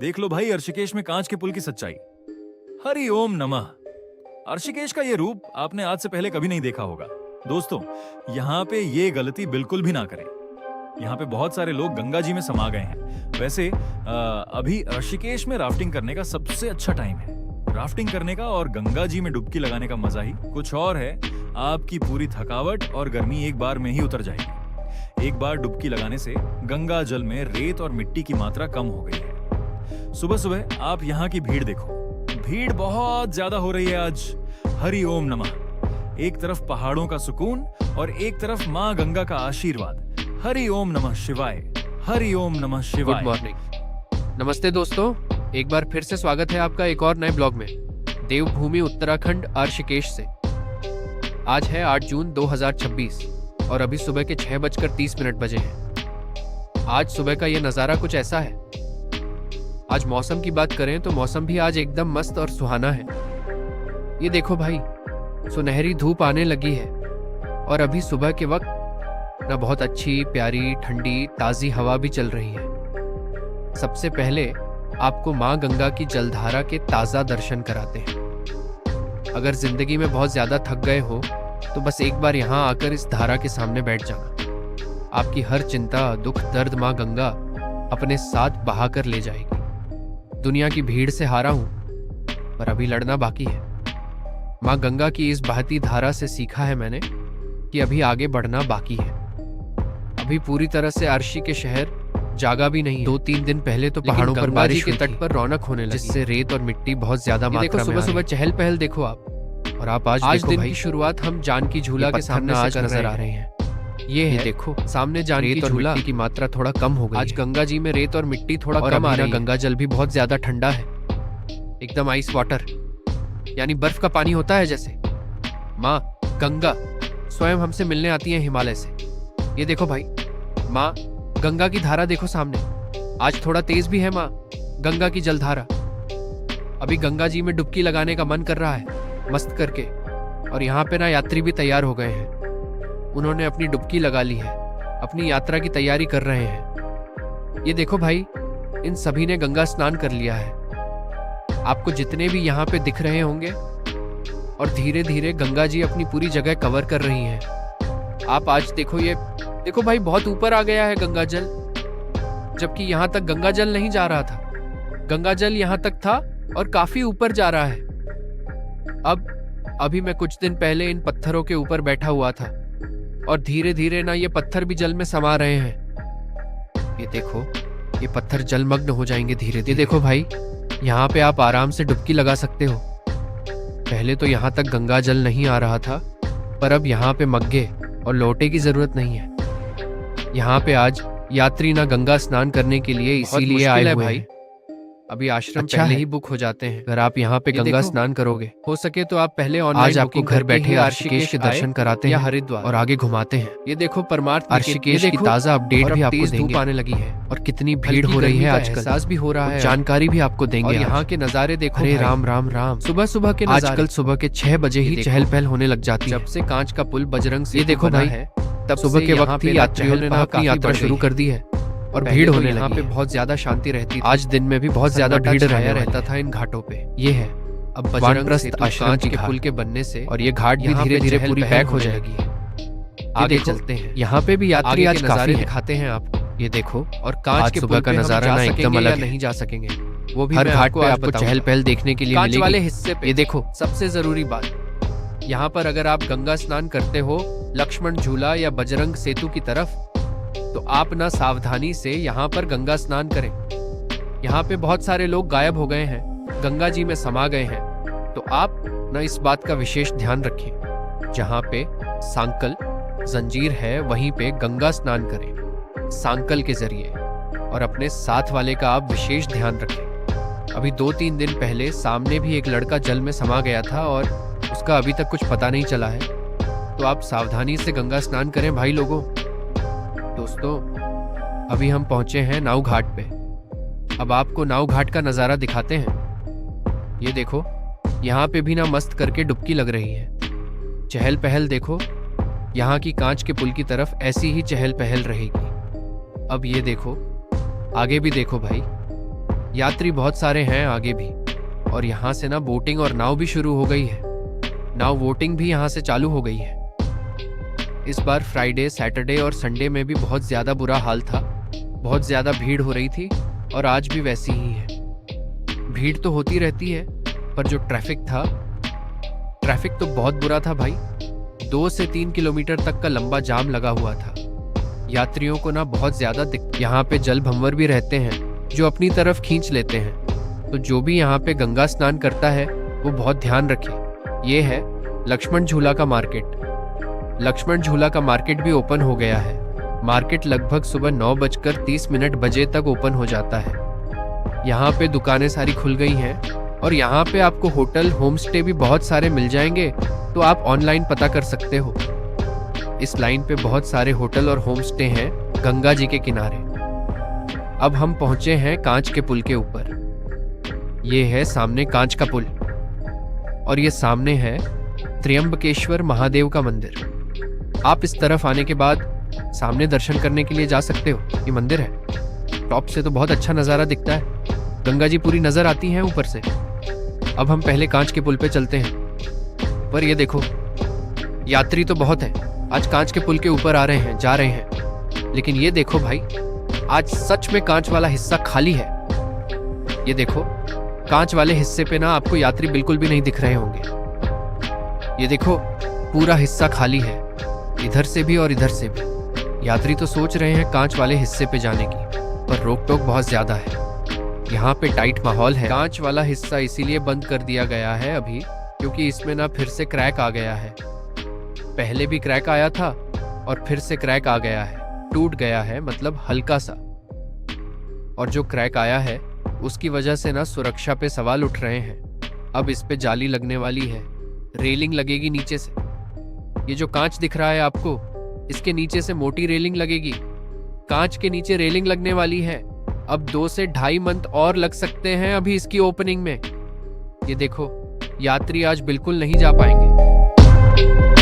देख लो भाई ऋषिकेश में कांच के पुल की सच्चाई। हरि ओम नमः। ऋषिकेश का ये रूप आपने आज से पहले कभी नहीं देखा होगा। दोस्तों, यहाँ पे ये गलती बिल्कुल भी ना करें। यहाँ पे बहुत सारे लोग गंगा जी में समा गए हैं। वैसे अभी ऋषिकेश में राफ्टिंग करने का सबसे अच्छा टाइम है। राफ्टिंग करने का और गंगा जी में डुबकी लगाने का मजा ही कुछ और है। आपकी पूरी थकावट और गर्मी एक बार में ही उतर जाएगी। एक बार डुबकी लगाने से गंगा जल में रेत और मिट्टी की मात्रा कम हो गई है। सुबह सुबह आप यहाँ की भीड़ देखो। भीड़ बहुत ज्यादा हो रही है आज। हरि ओम नमः। एक तरफ पहाड़ों का सुकून और एक तरफ माँ गंगा का आशीर्वाद। हरि ओम नमः शिवाय। हरि ओम नमः शिवाय। Good morning. नमस्ते दोस्तों, एक बार फिर से स्वागत है आपका एक और नए ब्लॉग में देवभूमि उत्तराखंड ऋषिकेश से। आज है 8 जून 2026 और अभी सुबह के 6:30 बजे हैं। आज सुबह का ये नज़ारा कुछ ऐसा है। आज मौसम की बात करें तो मौसम भी आज एकदम मस्त और सुहाना है। ये देखो भाई, सुनहरी धूप आने लगी है और अभी सुबह के वक्त ना बहुत अच्छी प्यारी ठंडी ताज़ी हवा भी चल रही है। सबसे पहले आपको माँ गंगा की जलधारा के ताज़ा दर्शन कराते हैं। अगर जिंदगी में बहुत ज़्यादा थक गए हो तो बस एक बार यहाँ आकर इस धारा के सामने बैठ जाना। आपकी हर चिंता दुख दर्द माँ गंगा अपने साथ बहा कर ले जाएगी। दुनिया की भीड़ से हारा हूँ पर अभी लड़ना बाकी है। माँ गंगा की इस बहती धारा से सीखा है मैंने कि अभी आगे बढ़ना बाकी है। अभी पूरी तरह से अर्शी के शहर जागा भी नहीं। 2-3 दिन पहले तो पहाड़ों पर बारिश के तट पर रौनक होने लगी, जिससे रेत और मिट्टी बहुत ज्यादा मात्रा में। सुबह सुबह चहल पहल देखो आप। और आप आज दिन की शुरुआत हम जानकी झूला के सामने आज नजर आ रहे हैं। ये है देखो सामने जानकी झूला की मात्रा थोड़ा कम हो गई। आज गंगा जी में रेत और मिट्टी थोड़ा कम आ रही है। गंगा जल भी बहुत ज्यादा ठंडा है, एकदम आइस वाटर, यानी बर्फ का पानी होता है जैसे। माँ गंगा स्वयं हमसे मिलने आती है हिमालय से। ये देखो भाई, माँ गंगा की धारा देखो सामने। आज थोड़ा तेज भी है माँ गंगा की जलधारा। अभी गंगा जी में डुबकी लगाने का मन कर रहा है मस्त करके। और यहाँ पे ना यात्री भी तैयार हो गए हैं। उन्होंने अपनी डुबकी लगा ली है, अपनी यात्रा की तैयारी कर रहे हैं। ये देखो भाई, इन सभी ने गंगा स्नान कर लिया है। आपको जितने भी यहाँ पे दिख रहे होंगे, और धीरे धीरे गंगा जी अपनी पूरी जगह कवर कर रही हैं। आप आज देखो, ये देखो भाई, बहुत ऊपर आ गया है गंगा जल, जबकि यहाँ तक गंगा जल नहीं जा रहा था। गंगा जल यहाँ तक था और काफी ऊपर जा रहा है। अभी मैं कुछ दिन पहले इन पत्थरों के ऊपर बैठा हुआ था और धीरे धीरे ना ये पत्थर भी जल में समा रहे हैं। ये देखो, ये पत्थर जलमग्न हो जाएंगे धीरे धीरे। ये देखो भाई, यहाँ पे आप आराम से डुबकी लगा सकते हो। पहले तो यहाँ तक गंगा जल नहीं आ रहा था, पर अब यहाँ पे मग्गे और लोटे की जरूरत नहीं है। यहाँ पे आज यात्री ना गंगा स्नान करने के लिए इसीलिए आए हुए हैं। अभी आश्रम पहले ही बुक हो जाते हैं। अगर आप यहाँ पे गंगा स्नान करोगे, हो सके तो आप पहले ऑनलाइन आज आपको घर बैठे ऋषिकेश के दर्शन कराते हैं या हरिद्वार और आगे घुमाते हैं। ये देखो परमार्थ ऋषिकेश की ताजा अपडेट भी आपको देंगे। आने लगी है और कितनी भीड़ हो रही है आजकल, एहसास भी हो रहा है, जानकारी भी आपको देंगे। यहाँ के नजारे देखो। अरे राम राम राम। सुबह सुबह के आजकल सुबह के 6 बजे ही चहल पहल होने लग जाती है। जब से कांच का पुल बजरंग से देखो भाई है, तब सुबह के वक्त ही यात्रियों ने अपनी यात्रा शुरू कर दी है और भीड़ होने लगी। यहाँ पे बहुत ज्यादा शांति रहती थी। आज दिन में भी बहुत ज्यादा भीड़ रहता था इन घाटों पे। ये है अब बजरंग आश्रम के पुल के बनने से, और ये घाट भी धीरे धीरे पूरी पैक हो जाएगी। आगे चलते हैं। यहाँ पे भी यात्री आज काफी दिखाते हैं आपको। ये देखो, और कांच के पुल का नजारा ना एकदम अलग, नहीं जा सकेंगे वो भी। हर घाट पे आपको चहल पहल देखने के लिए मिलेगी। कांच वाले हिस्से पे ये देखो, सबसे जरूरी बात, यहाँ पर अगर आप गंगा स्नान करते हो लक्ष्मण झूला या बजरंग सेतु की तरफ, तो आप ना सावधानी से यहाँ पर गंगा स्नान करें। यहाँ पे बहुत सारे लोग गायब हो गए हैं, गंगा जी में समा गए हैं, तो आप ना इस बात का विशेष ध्यान रखें। जहाँ पे सांकल जंजीर है वहीं पे गंगा स्नान करें सांकल के जरिए, और अपने साथ वाले का आप विशेष ध्यान रखें। अभी 2-3 दिन पहले सामने भी एक लड़का जल में समा गया था और उसका अभी तक कुछ पता नहीं चला है। तो आप सावधानी से गंगा स्नान करें भाई लोगों। दोस्तों, अभी हम पहुंचे हैं नाव घाट पे। अब आपको नाव घाट का नजारा दिखाते हैं। ये देखो, यहाँ पे भी ना मस्त करके डुबकी लग रही है। चहल पहल देखो, यहाँ की कांच के पुल की तरफ ऐसी ही चहल पहल रहेगी। अब ये देखो, आगे भी देखो भाई, यात्री बहुत सारे हैं आगे भी, और यहाँ से ना बोटिंग और नाव भी शुरू हो गई है। नाव बोटिंग भी यहाँ से चालू हो गई है। इस बार फ्राइडे, सैटरडे और संडे में भी बहुत ज़्यादा बुरा हाल था। बहुत ज़्यादा भीड़ हो रही थी और आज भी वैसी ही है। भीड़ तो होती रहती है, पर जो ट्रैफिक तो बहुत बुरा था भाई। 2 से 3 किलोमीटर तक का लंबा जाम लगा हुआ था। यात्रियों को ना बहुत ज़्यादा यहाँ पे जल भंवर भी रहते हैं जो अपनी तरफ खींच लेते हैं। तो जो भी यहाँ पे गंगा स्नान करता है वो बहुत ध्यान रखे। ये है लक्ष्मण झूला का मार्केट। लक्ष्मण झूला का मार्केट भी ओपन हो गया है। मार्केट लगभग सुबह 9:30 बजे तक ओपन हो जाता है। यहाँ पे दुकानें सारी खुल गई हैं और यहाँ पे आपको होटल, होम स्टे भी बहुत सारे मिल जाएंगे, तो आप ऑनलाइन पता कर सकते हो। इस लाइन पे बहुत सारे होटल और होम स्टे हैं गंगा जी के किनारे। अब हम पहुंचे हैं कांच के पुल के ऊपर। ये है सामने कांच का पुल और ये सामने है त्र्यंबकेश्वर महादेव का मंदिर। आप इस तरफ आने के बाद सामने दर्शन करने के लिए जा सकते हो। ये मंदिर है, टॉप से तो बहुत अच्छा नज़ारा दिखता है। गंगा जी पूरी नजर आती हैं ऊपर से। अब हम पहले कांच के पुल पे चलते हैं। पर ये देखो, यात्री तो बहुत है, आज कांच के पुल के ऊपर आ रहे हैं, जा रहे हैं। लेकिन ये देखो भाई, आज सच में कांच वाला हिस्सा खाली है। ये देखो, कांच वाले हिस्से पे ना आपको यात्री बिल्कुल भी नहीं दिख रहे होंगे। ये देखो, पूरा हिस्सा खाली है, इधर से भी और इधर से भी। यात्री तो सोच रहे हैं कांच वाले हिस्से पे जाने की, पर रोक टोक बहुत ज्यादा है। यहाँ पे टाइट माहौल है। कांच वाला हिस्सा इसीलिए बंद कर दिया गया है अभी, क्योंकि इसमें ना फिर से क्रैक आ गया है। पहले भी क्रैक आया था और फिर से क्रैक आ गया है, टूट गया है, मतलब हल्का सा। और जो क्रैक आया है उसकी वजह से ना सुरक्षा पे सवाल उठ रहे हैं। अब इस पे जाली लगने वाली है, रेलिंग लगेगी नीचे से। ये जो कांच दिख रहा है आपको, इसके नीचे से मोटी रेलिंग लगेगी। कांच के नीचे रेलिंग लगने वाली है। अब 2 से 2.5 मंथ और लग सकते हैं अभी इसकी ओपनिंग में। ये देखो, यात्री आज बिल्कुल नहीं जा पाएंगे।